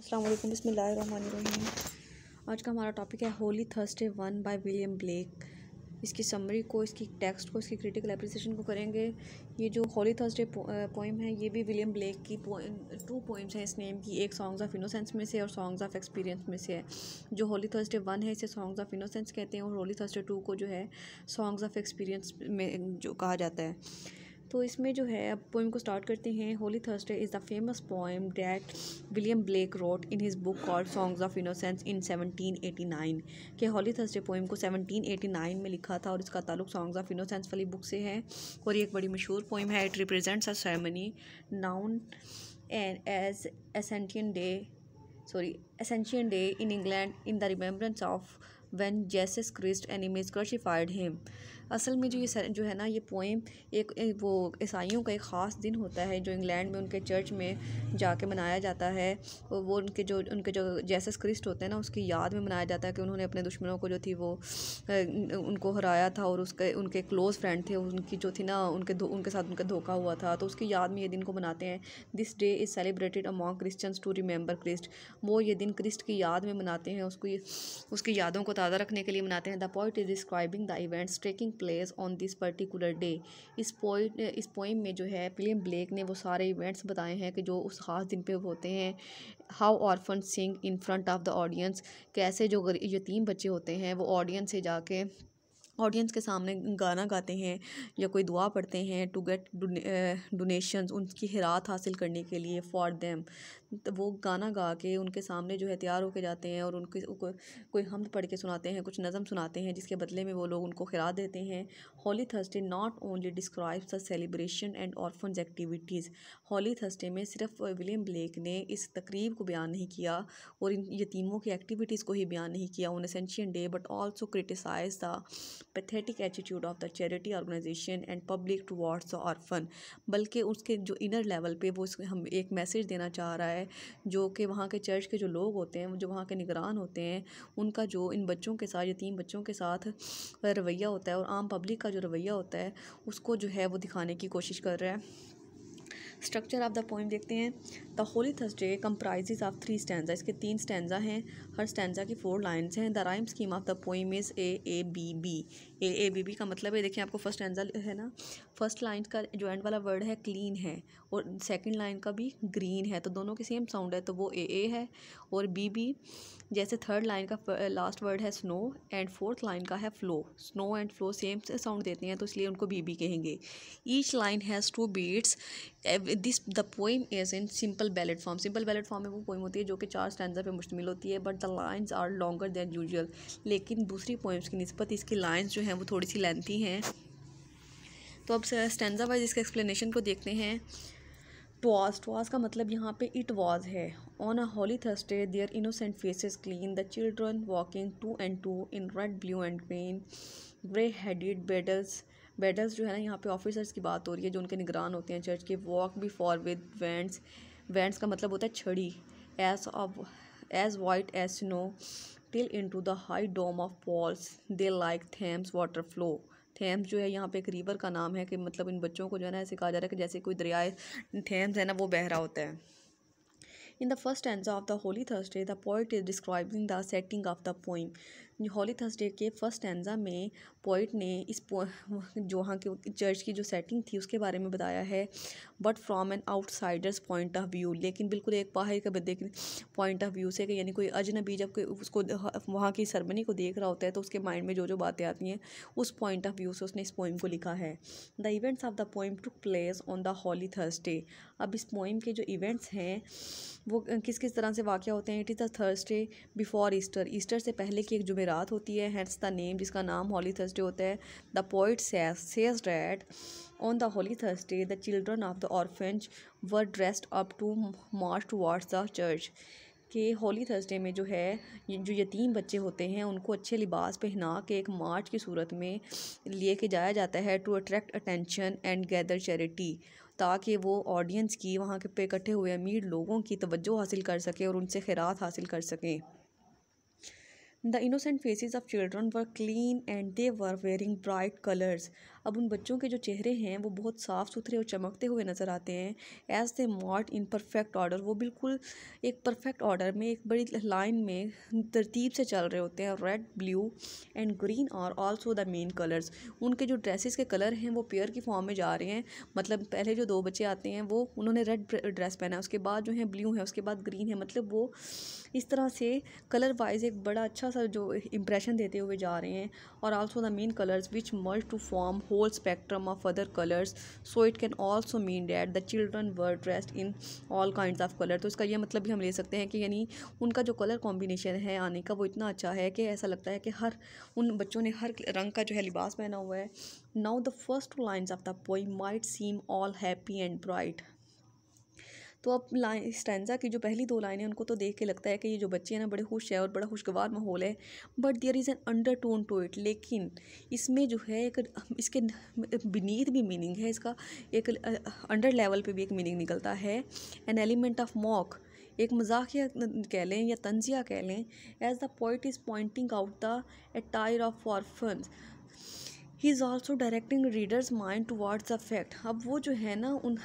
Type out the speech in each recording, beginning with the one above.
अस्सलाम वालेकुम, बिस्मिल्लाहिर्रहमानिर्रहीम। आज का हमारा टॉपिक है Holi Thursday 1 by William Blake. इसकी समरी को, इसकी टेक्स्ट को, इसकी क्रिटिकल एप्रिसिएशन को करेंगे। ये जो होली थर्सडे पोइम है ये भी विलियम ब्लेक की टू पोइम्स हैं इस नेम की। एक सॉन्ग्स ऑफ इनोसेंस में से और सॉन्ग्स ऑफ एक्सपीरियंस में से है। जो होली थर्सडे 1 है इसे सॉन्ग्स ऑफ इनोसेंस कहते हैं और होली थर्सडे 2 को जो है सॉन्ग्स ऑफ एक्सपीरियंस में जो कहा जाता है। तो इसमें जो है अब पोइम को स्टार्ट करते हैं। Holy Thursday is the famous poem that William Blake wrote in his book called Songs of innocence in 1789 के होली थर्सडे पोइम को 1789 में लिखा था और इसका ताल्लुक सॉन्ग्स ऑफ इनोसेंस वाली बुक से है और ये एक बड़ी मशहूर पोइम है। It represents a ceremony known and as Ascension Day in England in the remembrance of when Jesus Christ enemies crucified him। असल में जो है ना ये पोइम एक वो ईसाइयों का एक ख़ास दिन होता है जो इंग्लैंड में उनके चर्च में जाके मनाया जाता है। वो उनके जो जेसस क्रिस्ट होते हैं ना उसकी याद में मनाया जाता है कि उन्होंने अपने दुश्मनों को जो थी वो उनको हराया था और उनके क्लोज़ फ्रेंड थे उनकी जो थी ना उनके साथ उनका धोखा हुआ था, तो उसकी याद में ये दिन को मनाते हैं। This day is celebrated among Christians to remember Christ. वो ये दिन क्रिस्ट की याद में मनाते हैं, उसकी यादों को ताज़ा रखने के लिए मनाते हैं। The poet is describing the events taking place on this particular day. इस पोइम में जो है विलियम ब्लेक ने वो सारे इवेंट्स बताए हैं कि जो उस ख़ास दिन पे होते हैं। How orphan sing in front of the audience, कैसे जो यतीम बच्चे होते हैं वो ऑडियंस के सामने गाना गाते हैं या कोई दुआ पढ़ते हैं टू गेट डोनेशंस, उनकी खैरात हासिल करने के लिए फॉर देम। तो वो गाना गा के उनके सामने जो है तैयार होके जाते हैं और कोई हमद पढ़ के सुनाते हैं, कुछ नज़म सुनाते हैं जिसके बदले में वो लोग उनको खैरात देते हैं। Holy Thursday not only describes the celebration and orphans activities. Holi Thursday में सिर्फ विलियम ब्लेक ने इस तकरीब को बयान नहीं किया और इन यतीमों की एक्टिविटीज़ को ही बयान नहीं किया on Ascension Day, but also criticize the pathetic attitude of the charity organization and public towards the orphan. बल्कि उसके जो इनर लेवल पे वो हम एक मैसेज देना चाह रहा है जो कि वहाँ के चर्च के जो लोग होते हैं, जो वहाँ के निगरान होते हैं, उनका जो इन बच्चों के साथ, यतीम बच्चों के साथ रवैया होता है और आम पब्लिक का जो रवैया होता है उसको जो है वो दिखाने की कोशिश कर रहा है। स्ट्रक्चर ऑफ द पोइम देखते हैं। The Holi Thursday comprises of 3 stanza. इसके 3 स्टैंजा हैं, हर स्टैंजा की 4 लाइन्स हैं। The rhyme scheme of the poem is AABB। AABB का मतलब है, देखिए आपको फर्स्ट स्टैंजा है ना, फर्स्ट लाइन का जो एंड वाला वर्ड है क्लीन है और सेकंड लाइन का भी ग्रीन है, तो दोनों की सेम साउंड है तो वो AA है। और BB जैसे थर्ड लाइन का लास्ट वर्ड है स्नो एंड फोर्थ लाइन का है flow. Snow and flow same से साउंड देते हैं तो इसलिए उनको BB कहेंगे। Each line has 2 beats. The poem is in simple ballad form. Simple ballad form में वो पोइम होती है जो कि 4 स्टैंजा पे मुश्तमिल होती है, but the lines are longer than usual. लेकिन दूसरी पोइम्स की निस्बत इसकी लाइन्स जो हैं वो थोड़ी सी लेंथी हैं। तो अब स्टैंजा वाइज इसके एक्सप्लेनेशन को देखते हैं। टॉस का मतलब यहाँ पे इट वॉज है। On a Holy Thursday their innocent faces clean, the children walking 2 and 2 in red blue and green, grey headed beadles जो है ना यहाँ पे ऑफिसर्स की बात हो रही है जो उनके निगरान होते हैं चर्च के। वॉक बिफोर विद वैंड्स का मतलब होता है छड़ी। As white as snow till into the high dome of Paul's they like Thames water flow. Thames जो है यहाँ पे एक रिवर का नाम है कि मतलब इन बच्चों को जो है ना ऐसे कहा जा रहा है कि जैसे कोई दरियाए थेम्स है ना वो बह रहा होता है। In the first stanza of the Holy Thursday, the poet is describing the setting of the poem। Holi Thursday के फर्स्ट स्टैंजा में पोइट ने जो वहाँ के चर्च की जो सेटिंग थी उसके बारे में बताया है, but from an outsiders point of view, लेकिन बिल्कुल एक बाहर का पॉइंट ऑफ व्यू से कि यानी कोई अजनबी जब कोई उसको वहाँ की सरमनी को देख रहा होता है तो उसके माइंड में जो जो बातें आती हैं उस पॉइंट ऑफ व्यू से उसने इस पोइम को लिखा है। The events of the poem took place on the Holi Thursday. अब इस पोइम के जो इवेंट्स हैं वो किस किस तरह से वाक़ होते हैं। It is the Thursday before Easter. Easter से पहले की एक जुमेरात होती है, हैंस द नेम, जिसका नाम होली थर्सडे होता है। The poet says that on the Holi Thursday the children of the orphans were dressed up to march towards the church. कि होली थर्सडे में जो है जो यतीम बच्चे होते हैं उनको अच्छे लिबास पहना के एक मार्च की सूरत में लेके जाया जाता है to attract attention and gather charity, ताकि वो ऑडियंस की, वहाँ के पे इकट्ठे हुए अमीर लोगों की तवज्जो हासिल कर सके और उनसे खैरात हासिल कर सकें। The innocent faces of children were clean and they were wearing bright colors। अब उन बच्चों के जो चेहरे हैं वो बहुत साफ़ सुथरे और चमकते हुए नज़र आते हैं। As they march in perfect order, वो बिल्कुल एक परफेक्ट ऑर्डर में एक बड़ी लाइन में तरतीब से चल रहे होते हैं। Red, blue and green are also the main colours. उनके जो ड्रेसेस के कलर हैं वो पेयर की फॉर्म में जा रहे हैं। मतलब पहले जो 2 बच्चे आते हैं वो उन्होंने रेड ड्रेस पहना है, उसके बाद जो है ब्लू है, उसके बाद ग्रीन है। मतलब वो इस तरह से कलर वाइज एक बड़ा अच्छा सा जो इम्प्रेशन देते हुए जा रहे हैं। और also the main colours which merge to form whole spectrum of other colours, so it can also mean that the children were dressed in all kinds of colour. तो इसका ये मतलब भी हम ले सकते हैं कि यानी उनका जो कलर कॉम्बिनेशन है आने का वो इतना अच्छा है कि ऐसा लगता है कि उन बच्चों ने हर रंग का जो है लिबास पहना हुआ है। Now the first two lines of the poem might seem all happy and bright. तो अब लाइन स्टैंजा की जो पहली 2 लाइनें उनको तो देख के लगता है कि ये जो बच्चे हैं ना बड़े खुश हैं और बड़ा खुशगवार माहौल है। But there is an undertone to it, लेकिन इसमें जो है एक इसके बीनीथ भी मीनिंग है, इसका एक अंडर लेवल पे भी एक मीनिंग निकलता है। एन एलिमेंट ऑफ मॉक, एक मजाकिया कह लें या तंजिया कह लें। As the poet is pointing out the attire of orphans, he is also directing readers mind towards the fact. अब वो जो है ना उन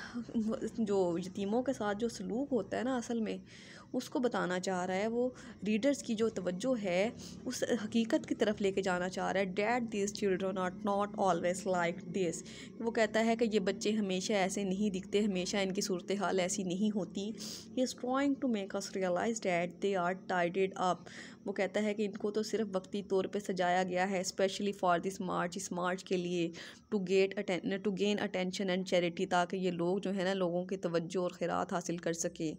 जो यतीमों के साथ जो सलूक होता है ना असल में उसको बताना चाह रहा है। वो रीडर्स की जो तवज्जो है उस हकीकत की तरफ लेके जाना चाह रहा है। That this children are not always like this. वो कहता है कि ये बच्चे हमेशा ऐसे नहीं दिखते, हमेशा इनकी सूरत हाल ऐसी नहीं होती। He is trying to make us realise that they are tidied up. वो कहता है कि इनको तो सिर्फ वक्ती तौर पे सजाया गया है, स्पेशली फॉर दिस मार्च, इस मार्च के लिए, to gain attention and charity, ताकि ये लोग जो है ना लोगों की तवज्जो और खैरात हासिल कर सकें।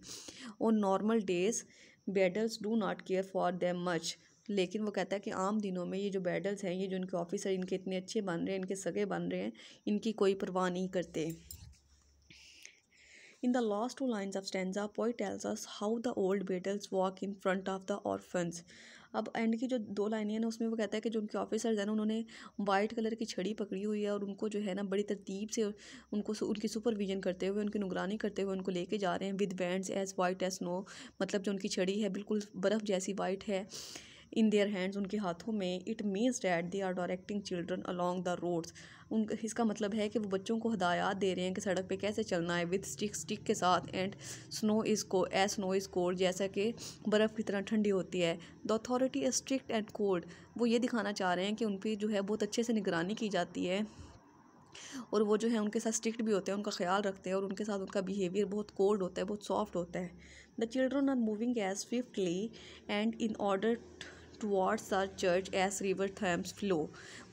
On normal days beadles do not care for them much. लेकिन वो कहता है कि आम दिनों में ये जो बेडल्स हैं, ये जो इनके ऑफिसर इनके इतने अच्छे बन रहे हैं, इनके सगे बन रहे हैं, इनकी कोई परवाह नहीं करते। In the last 2 lines of stanza, poet tells us how the old beadles walk in front of the orphans. अब एंड की जो 2 लाइनें हैं ना उसमें वो कहता है कि जो उनके ऑफिसर्स हैं ना उन्होंने वाइट कलर की छड़ी पकड़ी हुई है और उनको जो है ना बड़ी तरतीब से उनकी सुपरविजन करते हुए, उनकी निगरानी करते हुए उनको लेके जा रहे हैं। With bands as white as snow, मतलब जो उनकी छड़ी है बिल्कुल बर्फ़ जैसी वाइट है। इन देयर हैंड्स, उनके हाथों में। It means that they are directing children along the roads. इसका मतलब है कि वो बच्चों को हदायत दे रहे हैं कि सड़क पे कैसे चलना है। विद स्टिक के साथ। एंड स्नो इज़ कोल्ड, जैसा कि बर्फ़ की तरह ठंडी होती है। The authority is strict and cold. वो ये दिखाना चाह रहे हैं कि उन पर जो है बहुत अच्छे से निगरानी की जाती है और वो जो है उनके साथ स्ट्रिक्ट भी होते हैं, उनका ख्याल रखते हैं और उनके साथ उनका बिहेवियर बहुत कोल्ड होता है, बहुत सॉफ्ट होता है। The children are moving as swiftly and in order towards the church as river Thames flow.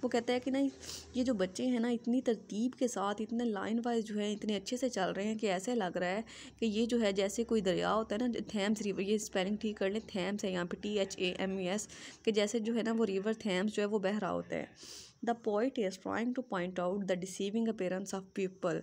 वो कहता है कि नहीं ये जो बच्चे हैं ना इतनी तरतीब के साथ, इतने लाइन वाइज जो है इतने अच्छे से चल रहे हैं कि ऐसे लग रहा है कि ये जो है जैसे कोई दरिया होता है ना, थैम्स रिवर, ये स्पेलिंग ठीक कर लें, थैम्स है यहाँ पे THAMES, कि जैसे जो है ना वो रिवर थैम्स जो है वो बह रहा होता है। The poet is trying two point out the deceiving appearance of people.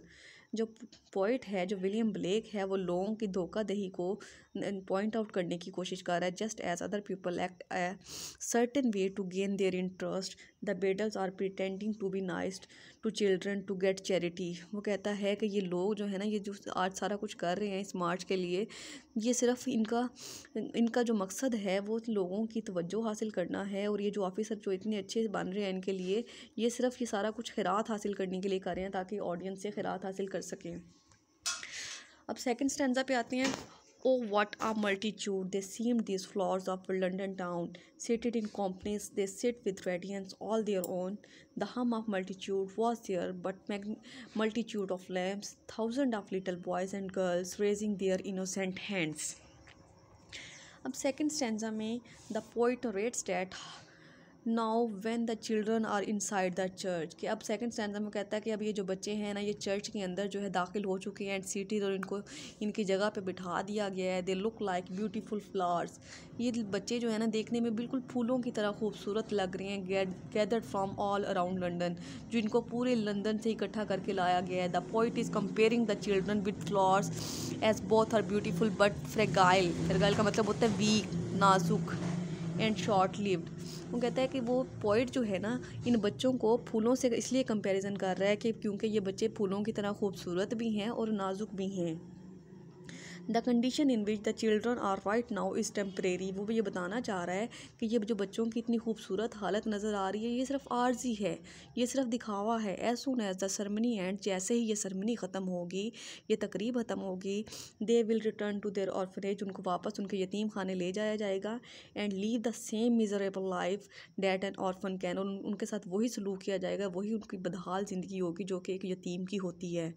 जो पोइट है, जो विलियम ब्लेक है, वो लोगों की धोखाधही को पॉइंट आउट करने की कोशिश कर रहा है। Just as other people act a certain way to gain their interest, the beadles are pretending to be nice to children to get charity. वो कहता है कि ये लोग जो है ना ये जो आज सारा कुछ कर रहे हैं इस मार्च के लिए, ये सिर्फ इनका जो मकसद है वो लोगों की तवज्जो हासिल करना है। और ये जो ऑफिसर जो इतने अच्छे बन रहे हैं इनके लिए, ये सिर्फ ये सारा कुछ खैरात हासिल करने के लिए कर रहे हैं ताकि ऑडियंस से खैरात हासिल कर सकें। अब सेकंड स्टैंजा पे आते हैं। Oh, what a multitude! They seemed these flowers of London town, seated in companies, they sit with radiance all their own. The hum of multitude was there, but multitude of lamps, thousands of little boys and girls raising their innocent hands. अब second stanza में the poet rates that now when the children are inside the church, कि अब second stanza में कहता है कि अब ये जो बच्चे हैं ना ये चर्च के अंदर जो है दाखिल हो चुके हैं एंड सिटीज, और इनको इनकी जगह पे बिठा दिया गया है। They look like beautiful flowers. ये बच्चे जो है ना देखने में बिल्कुल फूलों की तरह खूबसूरत लग रहे हैं। Gathered from all around London, जो इनको पूरे लंदन से इकट्ठा करके लाया गया है। The poet is comparing the children with flowers as both are beautiful but fragile. Fragile का मतलब होता है वीक, नाजुक एंड शॉर्ट लिव्ड। वो कहता है कि वो पोइट जो है ना इन बच्चों को फूलों से इसलिए कंपैरिजन कर रहा है कि क्योंकि ये बच्चे फूलों की तरह खूबसूरत भी हैं और नाजुक भी हैं। The condition in which the children are right now is temporary. वो भी ये बताना चाह रहा है कि ये जो बच्चों की इतनी खूबसूरत हालत नज़र आ रही है ये सिर्फ आर्जी है, ये सिर्फ दिखावा है। As soon as the ceremony end, जैसे ही ये सेरेमनी ख़त्म होगी, ये तकरीब ख़त्म होगी, they will return to their orphanage, उनको वापस उनके यतीम खाने ले जाया जाएगा। And leave the same miserable life that an orphan can, और उनके साथ वही सलूक किया जाएगा, वही उनकी बदहाल ज़िंदगी होगी जो कि एक यतीम की होती है।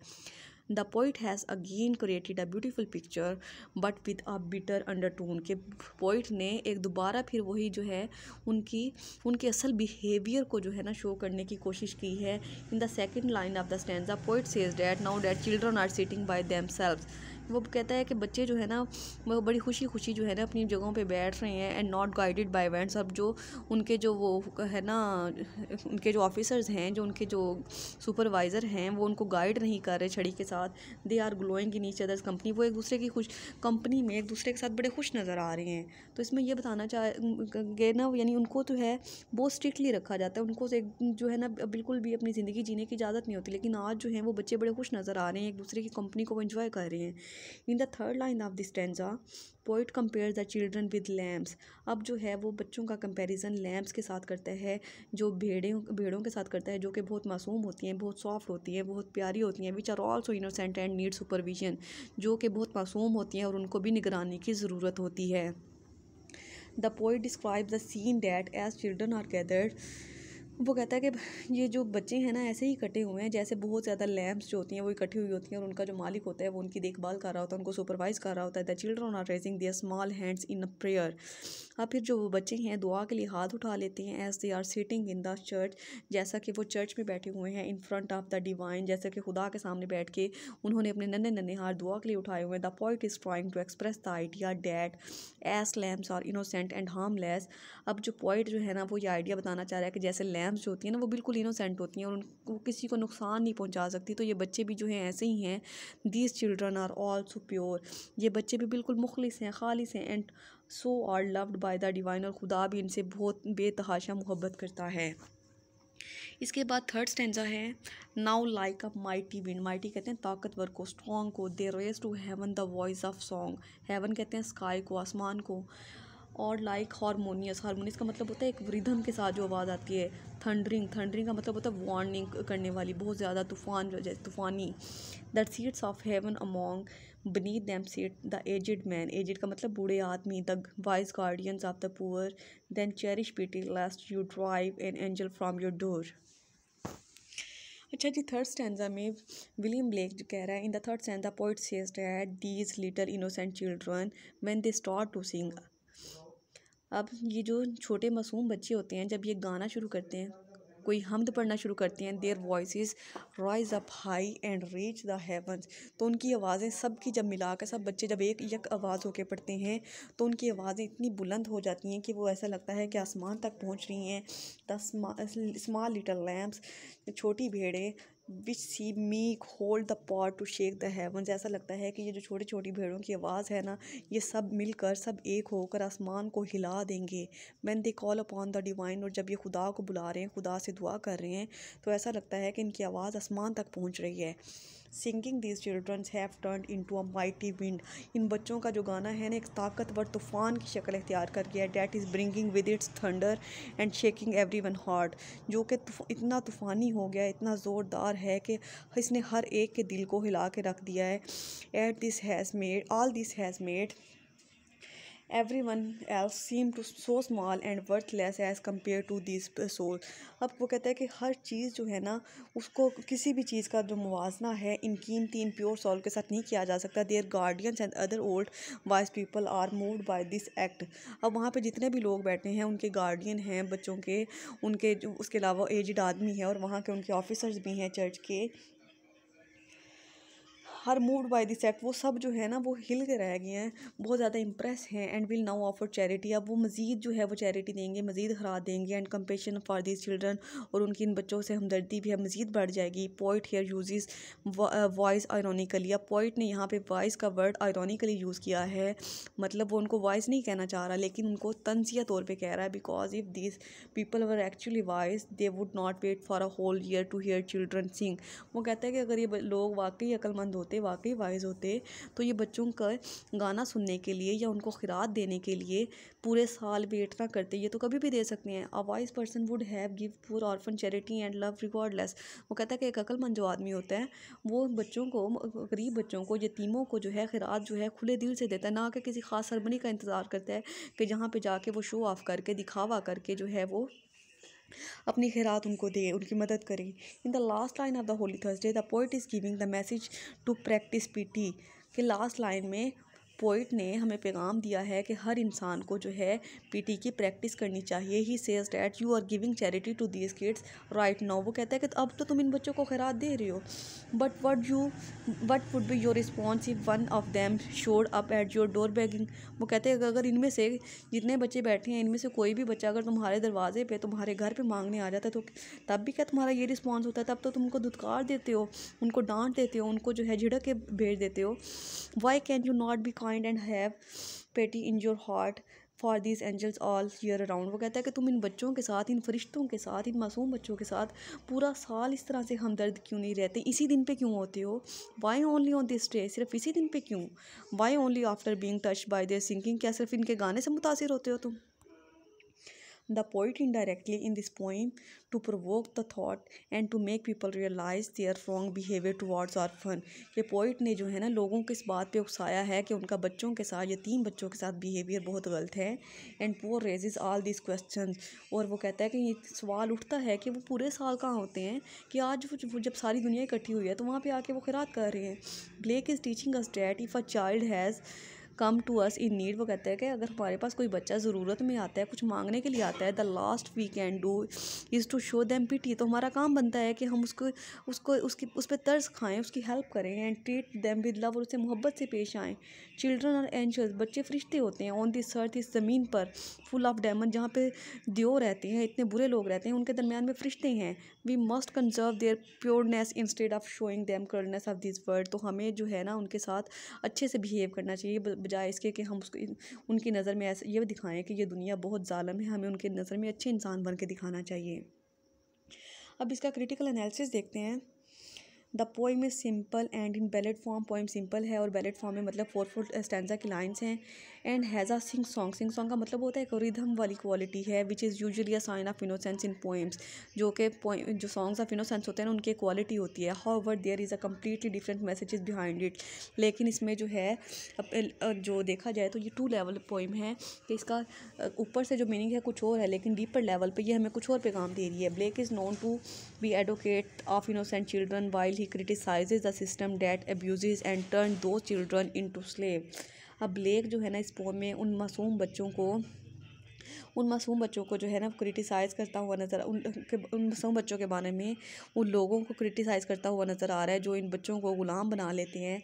The poet has again created a beautiful picture but with a bitter undertone, के पोइट ने एक दोबारा फिर वही जो है उनके असल बिहेवियर को जो है ना शो करने की कोशिश की है। In the second line of the stanza poet says that now that children are sitting by themselves, वो कहता है कि बच्चे जो है ना वो बड़ी खुशी खुशी जो है ना अपनी जगहों पे बैठ रहे हैं। And not guided by events, अब जो उनके जो वो है ना उनके जो ऑफिसर्स हैं, जो उनके जो सुपरवाइज़र हैं, वो उनको गाइड नहीं कर रहे छड़ी के साथ। They are glowing in each others company, वो एक दूसरे की खुश कंपनी में एक दूसरे के साथ बड़े खुश नज़र आ रहे हैं। तो इसमें ये बताना चाहे ना, यानी उनको तो है बहुत स्ट्रिक्टली रखा जाता है, उनको एक जो है ना बिल्कुल भी अपनी ज़िंदगी जीने की इजाज़त नहीं होती। लेकिन आज जो है वो बच्चे बड़े खुश नज़र आ रहे हैं, एक दूसरे की कंपनी को एंजॉय कर रहे हैं। In the third line of this stanza poet compare the children with lambs, अब जो है वो बच्चों का कंपैरिजन लैम्स के साथ करता है, जो भेड़ों के साथ करता है, जो कि बहुत मासूम होती हैं, बहुत सॉफ्ट होती हैं, बहुत प्यारी होती हैं। Which are also innocent and need supervision, जो कि बहुत मासूम होती हैं और उनको भी निगरानी की ज़रूरत होती है। The poet describe the scene that as children are gathered, वो कहता है कि ये जो बच्चे हैं ना ऐसे ही इकट्ठे हुए हैं जैसे बहुत ज़्यादा लैम्प्स जो होती हैं वो इकट्ठी हुई होती हैं, और उनका जो मालिक होता है वो उनकी देखभाल कर रहा होता है, उनको सुपरवाइज़ कर रहा होता है। The children are raising their small hands in a prayer, अब फिर जो वो बच्चे हैं दुआ के लिए हाथ उठा लेते हैं। As they are sitting in the church, जैसा कि वो चर्च में बैठे हुए हैं। In front of the divine, जैसा कि खुदा के सामने बैठ के उन्होंने अपने नन्हे नन्हे हाथ दुआ के लिए उठाए हुए हैं। The poet is trying to express the idea that as lambs are innocent and harmless, अब जो पोइट जो है ना वो ये आइडिया बताना चाह रहा है कि जैसे लैम्प्स जो होती हैं ना वो बिल्कुल इनोसेंट होती हैं और उनको किसी को नुकसान नहीं पहुंचा सकती, तो ये बच्चे भी जो हैं ऐसे ही हैं। These children are also pure, ये बच्चे भी बिल्कुल मुखलिस हैं, खालिस हैं। And so are loved by the divine, और खुदा भी इनसे बहुत बेतहाशा मोहब्बत करता है। इसके बाद थर्ड स्टैंजा है now like a mighty wind, mighty कहते हैं ताकतवर को, स्ट्रॉन्ग को। They raise to heaven the voice of song, heaven कहते हैं स्काई को, आसमान को। और लाइक हारमोनियस, हारमोनियस का मतलब होता है एक रिदम के साथ जो आवाज़ आती है। थंडरिंग, थंडरिंग का मतलब होता है वार्निंग करने वाली, बहुत ज़्यादा तूफान जैसे तूफ़ानी। That seats of heaven among beneath them sit the aged man, aged का मतलब बूढ़े आदमी। the wise guardians of the poor then cherish pity lest you drive an angel from your door। अच्छा जी, थर्ड स्टैंजा में William Blake जो कह रहा है, in the third stanza poet says that these little innocent children when they start to sing, अब ये जो छोटे मासूम बच्चे होते हैं जब ये गाना शुरू करते हैं, कोई हम्द पढ़ना शुरू करते हैं, their voices rise up high and reach the heavens, तो उनकी आवाज़ें सबकी जब मिला कर सब बच्चे जब एक यक आवाज़ होकर पढ़ते हैं तो उनकी आवाज़ें इतनी बुलंद हो जाती हैं कि वो ऐसा लगता है कि आसमान तक पहुंच रही हैं। द स्मॉल लिटल लैम्प्स, छोटी भेड़ें, which see meek hold the pot to shake the heavens, ऐसा लगता है कि ये जो छोटी छोटी भेड़ों की आवाज़ है ना ये सब मिलकर सब एक होकर आसमान को हिला देंगे। When they call upon the divine, और जब ये खुदा को बुला रहे हैं, खुदा से दुआ कर रहे हैं, तो ऐसा लगता है कि इनकी आवाज़ आसमान तक पहुंच रही है। Singing these childrens have turned into a mighty wind, इन बच्चों का जो गाना है ना एक ताकतवर तूफ़ान की शक्ल इख्तियार कर गया है। That is bringing with its thunder and shaking every one heart, जो कि इतना तूफ़ानी हो गया, इतना ज़ोरदार है कि इसने हर एक के दिल को हिला के रख दिया है। At this has made all this has made everyone else seem to so small and worthless as compared to this soul, अब वो कहता है कि हर चीज़ जो है ना उसको किसी भी चीज़ का जो मुवाजना है इन कीमती इन प्योर सोल के साथ नहीं किया जा सकता। Their guardians and other old wise people are moved by this act, अब वहाँ पे जितने भी लोग बैठे हैं उनके गार्डियन हैं बच्चों के, उनके जो उसके अलावा एजड आदमी है और वहाँ के उनके ऑफिसर्स भी हैं चर्च के, हर मूड बाय दिस एक्ट, वो सब जो है ना वो हिल के रह गए हैं, बहुत ज़्यादा इंप्रेस हैं। And will now offer charity, अब वो मज़ीद जो है वो चैरिटी देंगे, मज़ीद खरा देंगे। And compassion for this children, और उनकी इन बच्चों से हमदर्दी भी है मज़ीद बढ़ जाएगी। Poet here uses voice ironically, अब पोइट ने यहाँ पे वॉइस का वर्ड आयरॉनिकली यूज़ किया है, मतलब वो उनको वॉइस नहीं कहना चाह रहा लेकिन उनको तंजिया तौर पर कह रहा है। Because if this people were actually voice they would not wait for a whole year to hear children sing, वो कहता है कि अगर ये लोग वाकई अक्लमंद होते होते, वाकई वाइज होते, तो ये बच्चों का गाना सुनने के लिए या उनको खिरात देने के लिए पूरे साल वेट ना करते, ये तो कभी भी दे सकते हैं। A wise person would have give poor orphan charity and love regardless. वो कहता है कि एक अक्लमंद जो आदमी होता है वो बच्चों को, गरीब बच्चों को, यतीमों को जो है खिरात जो है खुले दिल से देता है, ना कि किसी खास सरमनी का इंतज़ार करता है कि जहाँ पे जाके वो शो ऑफ करके, दिखावा करके जो है वो अपनी खैरात उनको दे, उनकी मदद करें। In the last line of the Holi Thursday the poet is giving the message to practice pity. के लास्ट लाइन में पोइट ने हमें पैगाम दिया है कि हर इंसान को जो है पीटी की प्रैक्टिस करनी चाहिए। He says that you are giving charity to these kids right now. वो कहता है कि अब तो तुम इन बच्चों को खैरात दे रहे हो, but what would be your response if one of them showed up at your door begging. वो कहते हैं कि अगर इनमें से जितने बच्चे बैठे हैं इनमें से कोई भी बच्चा अगर तुम्हारे दरवाजे पे, तुम्हारे घर पे मांगने आ जाता है, तो तब भी क्या तुम्हारा ये रिस्पॉन्स होता है? तब तो तुम उनको धुतकार देते हो, उनको डांट देते हो, उनको जो है झिड़क के भेज देते हो। Why can you not be kind and have pity in your heart for these angels all year around. वो कहता है कि तुम इन बच्चों के साथ, इन फरिश्तों के साथ, इन मासूम बच्चों के साथ पूरा साल इस तरह से हमदर्द क्यों नहीं रहते? इसी दिन पे क्यों होते हो? Why only on this day? सिर्फ इसी दिन पे क्यों? Why only after being touched by their singing? क्या सिर्फ इनके गाने से मुतासिर होते हो तुम? The poet indirectly in this poem to provoke the thought and to make people realize their wrong behavior towards orphan। ये पोइट ने जो है ना लोगों को इस बात पे उकसाया है कि उनका बच्चों के साथ, यतीम बच्चों के साथ बिहेवियर बहुत गलत है। And poor raises all this question. और वो कहता है कि ये सवाल उठता है कि वो पूरे साल कहाँ होते हैं, कि आज वो जब सारी दुनिया इकट्ठी हुई है तो वहाँ पे आके वो खैरात कर रहे हैं। Blake is teaching us that if a child has come to us in need. वो कहते हैं कि अगर हमारे पास कोई बच्चा ज़रूरत में आता है, कुछ मांगने के लिए आता है, the last we can do is to show them pity. तो हमारा काम बनता है कि हम उसको उसको उसकी उस पर तर्स खाएँ, उसकी हेल्प करें, and treat them with love, और उससे मोहब्बत से पेश आएँ। चिल्ड्रन और एंजल्स, बच्चे फरिश्ते होते हैं, ऑन दिस अर्थ, इस ज़मीन पर, फुल ऑफ डेमन, जहाँ पे दियो रहते हैं, इतने बुरे लोग रहते हैं, उनके दरमियान में फरिश्ते हैं। We must conserve their pureness instead of showing them coldness of this world. तो हमें जो है ना उनके साथ अच्छे से बिहेव करना चाहिए, बजाय इसके कि हम उसको उनकी नज़र में ऐसे ये दिखाएं कि ये दुनिया बहुत ज़ालिम है। हमें उनकी नज़र में अच्छे इंसान बन के दिखाना चाहिए। अब इसका क्रिटिकल एनालिसिस देखते हैं। The poem is simple and in ballot form. Poem simple है और बैलेट फॉर्म में, मतलब 4 स्टैंजा की लाइन्स हैं। And has a sing song. Sing song का मतलब होता है एक रिदम वाली क्वालिटी है, which is usually a sign of innocence in poems. जो कि जो सॉन्ग्स ऑफ इनोसेंस होते हैं ना उनकी क्वालिटी होती है। However there is a completely different messages behind it. लेकिन इसमें जो है जो देखा जाए तो ये 2 लेवल पोइम है, कि इसका ऊपर से जो मीनिंग है कुछ और है, लेकिन डीपर लेवल पे ये हमें कुछ और पैगाम दे रही है। Blake is known to be advocate of innocent children while he criticizes the system that abuses and turn the children into slave. अब ब्लेक जो है ना इस पोम में उन मासूम बच्चों को जो है ना क्रिटिसाइज़ करता हुआ नज़र, उन मासूम बच्चों के बारे में उन लोगों को क्रिटिसाइज़ करता हुआ नज़र आ रहा है जो इन बच्चों को ग़ुलाम बना लेते हैं।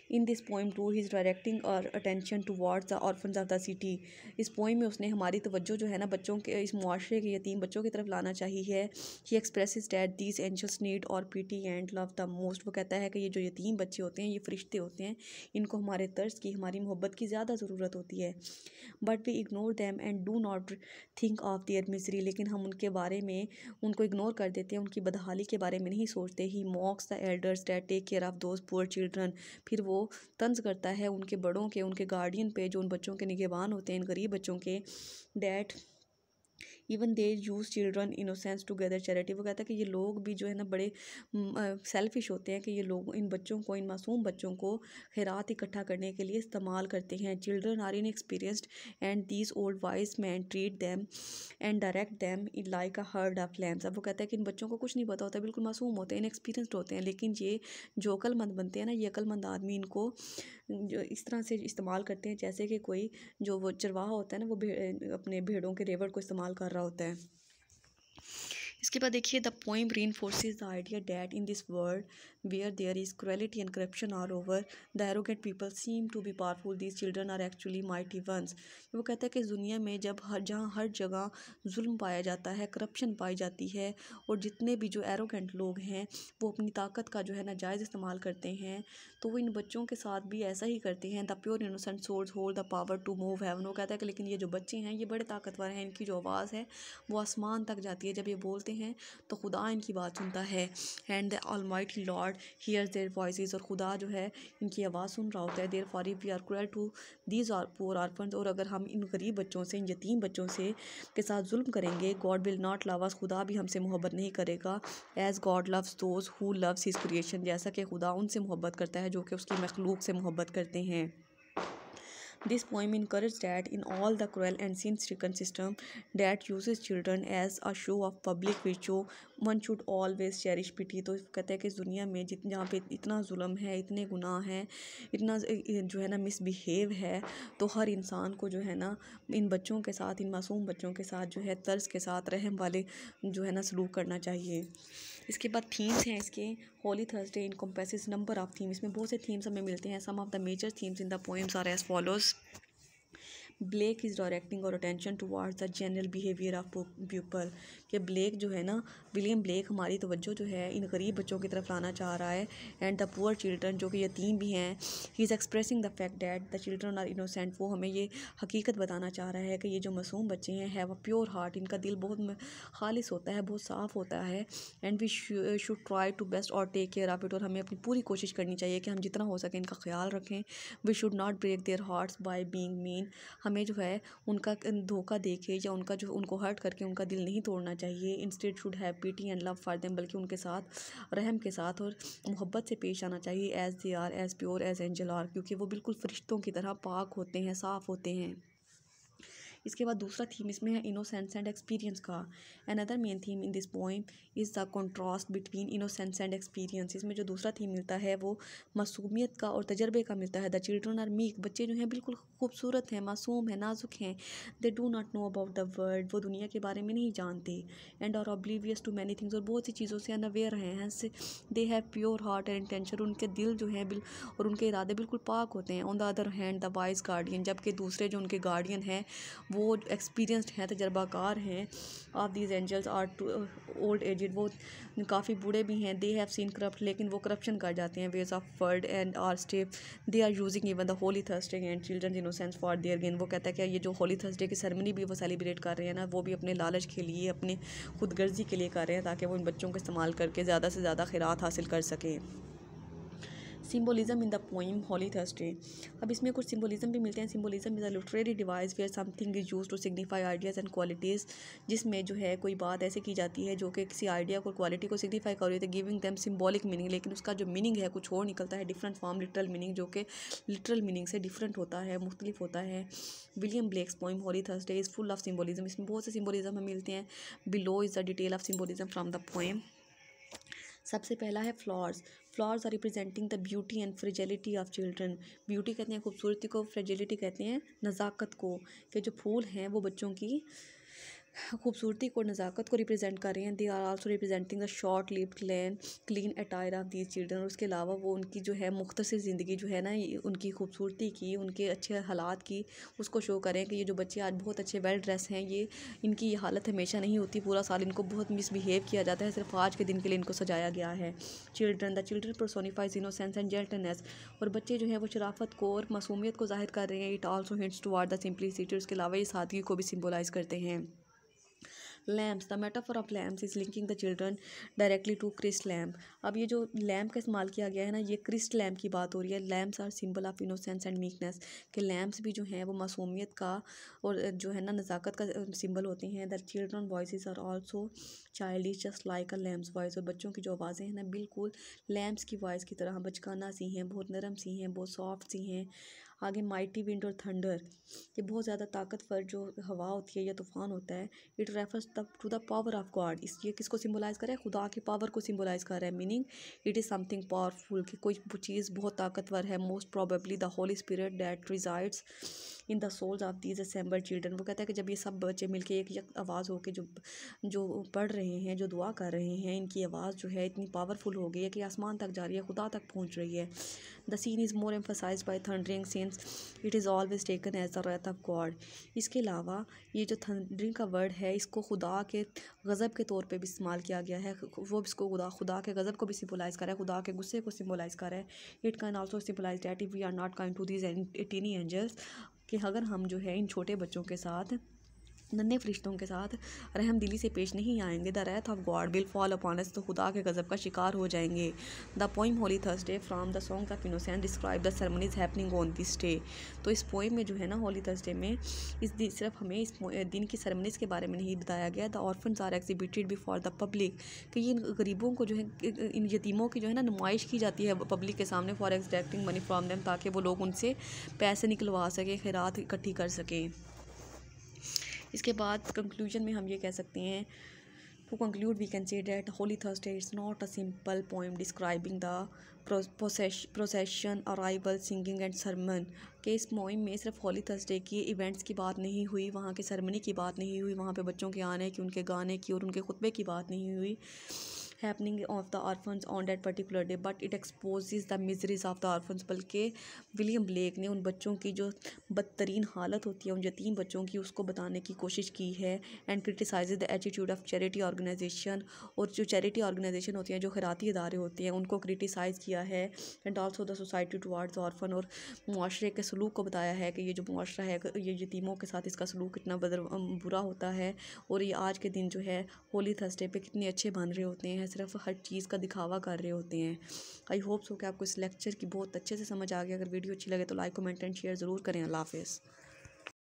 In this poem too he is directing our attention towards the orphans of the city. इस पोइम में उसने हमारी तवज्जो जो है ना बच्चों के, इस मुआशरे के यतीम बच्चों की तरफ लाना चाहिए है। He expresses that these angels need our pity and love the most. वो कहता है कि ये जो यतीम बच्चे होते हैं, ये फरिश्ते होते हैं, इनको हमारे तर्स की, हमारी मोहब्बत की ज़्यादा ज़रूरत होती है। But we ignore them and do not think of their misery. लेकिन हम उनके बारे में, उनको इग्नोर कर देते हैं, उनकी बदहाली के बारे में नहीं सोचते। He mocks the elders that take care of those poor children. फिर वो तंज करता है उनके बड़ों के, उनके गार्डियन पे, जो उन बच्चों के निगहबान होते हैं, इन गरीब बच्चों के। That even they use children innocence together charity. वो कहता है कि ये लोग भी जो है ना बड़े सेल्फिश होते हैं, कि ये लोग इन बच्चों को, इन मासूम बच्चों को खैरात इकट्ठा करने के लिए इस्तेमाल करते हैं। Children are inexperienced and these old wise man treat them and direct them in like a herd of lambs. अब वो कहता है कि इन बच्चों को कुछ नहीं पता होता, बिल्कुल मासूम होते हैं, इनएक्सपीरियंस्ड होते हैं, लेकिन ये जो अक्लमंद बनते हैं ना, ये अक्लमंद आदमी इनको जो इस तरह से इस्तेमाल करते हैं जैसे कि कोई जो वो चरवाहा होता है ना, वो अपने भेड़ों के रेवड़ को इस्तेमाल कर रहा होता है। इसके बाद देखिए, the poem reinforces the idea that in this world where there is cruelty and corruption all over the arrogant people seem to be powerful these children are actually mighty ones. वो कहता है कि इस दुनिया में जब जहाँ हर जगह जुल्म पाया जाता है, करप्शन पाई जाती है, और जितने भी जो एरोगेंट लोग हैं वो अपनी ताकत का जो है नाजायज़ इस्तेमाल करते हैं, तो वो इन बच्चों के साथ भी ऐसा ही करते हैं। The pure innocent souls hold the power to move heaven. वो कहता है कि लेकिन ये जो बच्चे हैं ये बड़े ताकतवर हैं, इनकी जो आवाज़ है वो आसमान तक जाती है। जब ये बोलते हैं तो खुदा इनकी बात सुनता है। And the almighty Lord hears their voices, और खुदा जो है इनकी आवाज़ सुन रहा होता है। Therefore if we are cruel to these are poor orphans, और अगर हम इन गरीब बच्चों से, इन यतीम बच्चों से के साथ जुल्म करेंगे, God will not love us, खुदा भी हमसे मोहब्बत नहीं करेगा। As God loves those who loves his creation, जैसा कि खुदा उनसे मोहब्बत करता है जो कि उसकी मखलूक से मोहब्बत करते हैं। This poem encourages that in all the cruel and sin-stricken system that uses children as a show of public virtue, one should always cherish pity। तो कहते हैं कि इस दुनिया में जहाँ पे इतना जुल्म है, इतने गुनाह हैं, इतना जो है ना मिसबिहेव है, तो हर इंसान को जो है ना इन बच्चों के साथ, इन मासूम बच्चों के साथ जो है तर्स के साथ, रहम वाले जो है ना सलूक करना चाहिए। इसके बाद थीम्स हैं इसके। Holy Thursday encompasses number of theme, इसमें बहुत से थीम्स हमें मिलते हैं। Some of the major themes in the poems are as follows. Blake is directing our attention towards the general behaviour of people, कि ब्लेक जो है ना, विलियम ब्लेक हमारी तवज्जो जो है इन गरीब बच्चों की तरफ लाना चाह रहा है। एंड द पुअर चिल्ड्रन, जो कि यतीम भी हैं, he is expressing the fact that the children are innocent, वो हमें ये हकीकत बताना चाह रहा है कि ये जो मासूम बच्चे हैं हैव अ प्योर हार्ट, इनका दिल बहुत खालिस होता है, बहुत साफ़ होता है। And we should try to best और टेक केयर ऑफ इट, और हमें अपनी पूरी कोशिश करनी चाहिए कि हम जितना हो सके इनका ख्याल रखें। We should not break their hearts by being mean, हमें जो है उनका धोखा देके या उनका जो उनको हर्ट करके उनका दिल नहीं तोड़ना चाहिए। Instead should have pity and love for them, बल्कि उनके साथ रहम के साथ और मोहब्बत से पेश आना चाहिए। As they are as pure as angel are, क्योंकि वो बिल्कुल फरिश्तों की तरह पाक होते हैं, साफ़ होते हैं। इसके बाद दूसरा थीम इसमें है इनोसेंस एंड एक्सपीरियंस का। Another main theme in this poem is the contrast between innocence and experience. इसमें जो दूसरा थीम मिलता है वो मासूमियत का और तजर्बे का मिलता है। द चिल्ड्रन आर मीक, बच्चे जो हैं बिल्कुल खूबसूरत हैं, मासूम हैं, नाजुक हैं। They do not know about the world, वो दुनिया के बारे में नहीं जानते। And are oblivious to many things, और बहुत सी चीज़ों से अनअवेयर हैं। They have pure heart and intention, उनके दिल जो हैं और उनके इरादे बिल्कुल पाक होते हैं। On the other hand the wise guardian, जबकि दूसरे जो उनके गार्डियन हैं वो एक्सपीरियंसड हैं, तजर्बाकार हैं। Of these angels are too old aged, वो काफ़ी बूढ़े भी हैं। दे हैव सीन करप्ट, लेकिन वो करप्शन कर जाते हैं। Ways of word and are step, they are using even the Holi Thursday and children innocence for their gain. वो कहता है कि ये जो होली थर्सडे की सेरेमनी भी वो सेलिब्रेट कर रहे हैं ना, वो भी अपने लालच के लिए, अपने खुदगर्जी के लिए कर रहे हैं, ताकि वो इन बच्चों को इस्तेमाल करके ज़्यादा से ज़्यादा खैरात हासिल कर सकें। Symbolism in the poem Holi Thursday, अब इसमें कुछ सिम्बोलिज्म भी मिलते हैं। Symbolism is a literary device where something is use to signify ideas and qualities, जिसमें जो है कोई बात ऐसे की जाती है जो कि किसी आइडिया को, क्वालिटी को सिग्निफाई कर रही है, गिविंग दैम सिम्बॉलिक मीनिंग, लेकिन उसका जो मीनिंग है कुछ और निकलता है, डिफरेंट फ्रॉम लिटरल मीनिंग, जो कि लिटरल मीनिंग से डिफरेंट होता है, मुख्तलिफ होता है। William Blake's poem Holi Thursday is full of symbolism, इसमें बहुत से सिम्बोलिज्म हमें मिलते हैं। Below is the detail of symbolism from the poem. सबसे पहला है flowers. Flowers are representing the beauty and fragility of children. Beauty कहते हैं खूबसूरती को, फ्रेजिलिटी कहते हैं नज़ाकत को, कि जो फूल हैं वो बच्चों की खूबसूरती को, नज़ाकत को रिप्रेजेंट कर रहे हैं। They are also representing the short lived clean attire of these children, और उसके अलावा वो उनकी जो है मुख्तसर ज़िंदगी जो है ना, उनकी खूबसूरती की, उनके अच्छे हालात की, उसको शो करें कि ये जो बच्चे आज बहुत अच्छे वेल ड्रेस हैं, ये इनकी ये हालत हमेशा नहीं होती, पूरा साल इनको बहुत मिसबिहेव किया जाता है, सिर्फ आज के दिन के लिए इनको सजाया गया है। The children personifies innocence and gentleness, और बच्चे जो हैं वो शराफत को और मासूमियत को ज़ाहिर कर रहे हैं। It also hints toward the simplicity, उसके अलावा ये सादगी को भी सिम्बोलाइज करते हैं। Lambs, the metaphor of lambs is linking the children directly to Christ lamb. अब ये जो लैम्प का इस्तेमाल किया गया है ना, ये क्रिस्ट लैम्प की बात हो रही है। Lambs are symbol of innocence and meekness, के लैम्प्स भी जो हैं वो मासूमियत का और जो है ना नज़ाकत का सिंबल होते हैं। The children voices are also childish just like a lamb's voice, और बच्चों की जो आवाज़ें हैं ना बिल्कुल लैम्प्स की वॉइस की तरह बचकाना सी हैं, बहुत नरम सी हैं, बहुत सॉफ्ट सी हैं। आगे माइटी विंड और थंडर, ये बहुत ज़्यादा ताकतवर जो हवा होती है या तूफ़ान होता है। It refers to the power of God, इस ये किसको सिम्बलाइज़ कर रहा है, खुदा की पावर को सिम्बलाइज़ कर रहा है। Meaning it is something powerful, कि कोई चीज़ बहुत ताकतवर है। Most probably the Holy Spirit that resides in the souls of these assembled children. वो कहता है कि जब ये सब बच्चे मिलकर एक आवाज़ होकर जो पढ़ रहे हैं, जो दुआ कर रहे हैं, इनकी आवाज़ जो है इतनी पावरफुल हो गई है कि आसमान तक जा रही है, खुदा तक पहुँच रही है। The scene is more emphasized by thundering since it is always taken as the wrath of God. इसके अलावा ये जो थंडरिंग का वर्ड है, इसको खुदा के गज़ब के तौर पे भी इस्तेमाल किया गया है। वो इसको खुदा के गज़ब को भी सिम्बलाइज़ कर रहा है, खुदा के गुस्से को सिम्बलाइज़ कर रहा है। It can also symbolise that if we are not kind to these tiny angels, कि अगर हम जो है इन छोटे बच्चों के साथ नन्हे फरिश्तों के साथ रहम दिली से पेश नहीं आएंगे। The wrath of God will fall upon us, तो खुदा के गज़ब का शिकार हो जाएंगे। The poem Holi Thursday from the songs of innocent describe the ceremonies happening on this day. तो इस पोइम में जो है ना होली थर्सडे में इस दिन सिर्फ हमें इस दिन की सेरेमनीज़ के बारे में नहीं बताया गया। The orphans are exhibited before the public, कि इन गरीबों को जो है, इन यतीमों की जो है ना नुमाइश की जाती है पब्लिक के सामने for extracting money from them, ताकि वो लोग उनसे पैसे निकलवा सकें, खैरात इकट्ठी कर सकें। इसके बाद कंक्लूजन में हम ये कह सकते हैं, to conclude we can say that holy Thursday is not a simple poem describing the procession arrival singing and sermon, कि इस पोएम में सिर्फ होली थर्सडे की इवेंट्स की बात नहीं हुई, वहाँ के सरमनी की बात नहीं हुई, वहाँ पे बच्चों के आने की, उनके गाने की और उनके खुतबे की बात नहीं हुई, happening of the orphans on that particular day, but it exposes the miseries of the orphans. बल्कि विलियम ब्लेक ने उन बच्चों की जो बदतरीन हालत होती है, उन यतीम बच्चों की, उसको बताने की कोशिश की है। And criticise the attitude of charity organisation, और जो चैरिटी ऑर्गेनाइजेशन होती हैं, जो खैराती इदारे होते हैं, उनको क्रिटिसाइज़ किया है। And also the society towards orphan, और मुआशरे के सलूक को बताया है कि ये जो मुआशरा है, ये यतीमों के साथ इसका सलूक कितना बुरा होता है, और ये आज के दिन जो है होली थर्सडे पे कितने अच्छे बन रहे होते हैं, सिर्फ हर चीज़ का दिखावा कर रहे होते हैं। आई होप सो कि आपको इस लेक्चर की बहुत अच्छे से समझ आ गया। अगर वीडियो अच्छी लगे तो लाइक कमेंट एंड शेयर ज़रूर करें। अल्लाह हाफ़िज़।